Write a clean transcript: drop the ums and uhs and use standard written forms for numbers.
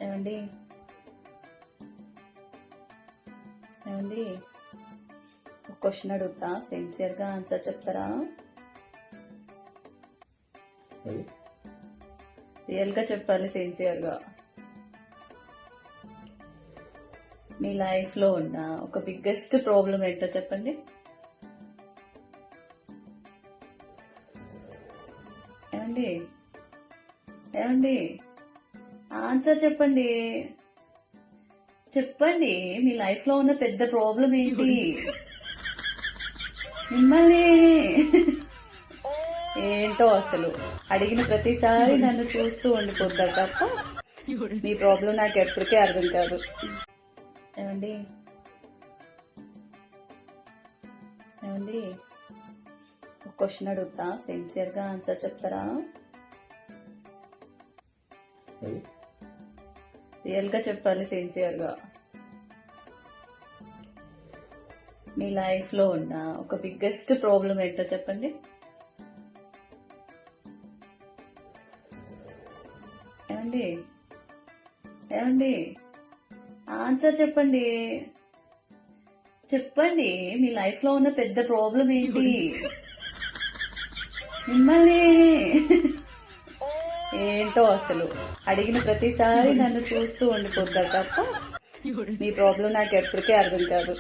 ఏమండి ఏమండి ఒక క్వశ్చన్ అడుగుతా సిన్సియర్గా ఆన్సర్ చెప్తారా? రియల్గా చెప్పాలి, సిన్సియర్గా. మీ లైఫ్లో ఉన్న ఒక బిగ్గెస్ట్ ప్రాబ్లం ఏంటో చెప్పండి. ఏమండి ఏమండి ఆన్సర్ చెప్పండి. చెప్పండి, మీ లైఫ్లో ఉన్న పెద్ద ప్రాబ్లం ఏంటి? మిమ్మల్ని ఏంటో అసలు అడిగిన ప్రతిసారి నన్ను చూస్తూ ఉండిపోతారు తప్ప మీ ప్రాబ్లం నాకు ఎప్పటికీ అర్థం కాదు. ఏమండి ఏమండి ఒక క్వశ్చన్ అడుగుతా సిన్సియర్గా ఆన్సర్ చెప్తారా? రియల్గా చెప్పాలి, సిన్సియర్గా. మీ లైఫ్లో ఉన్న ఒక బిగ్గెస్ట్ ప్రాబ్లం ఏంటో చెప్పండి. ఏమండి ఏమండి ఆన్సర్ చెప్పండి. చెప్పండి, మీ లైఫ్లో ఉన్న పెద్ద ప్రాబ్లం ఏంటి? మిమ్మల్ని ఏంటో అసలు అడిగిన ప్రతిసారి నన్ను చూస్తూ ఉండిపోతారు తప్ప మీ ప్రాబ్లం నాకు ఎప్పటికీ అర్థం కాదు.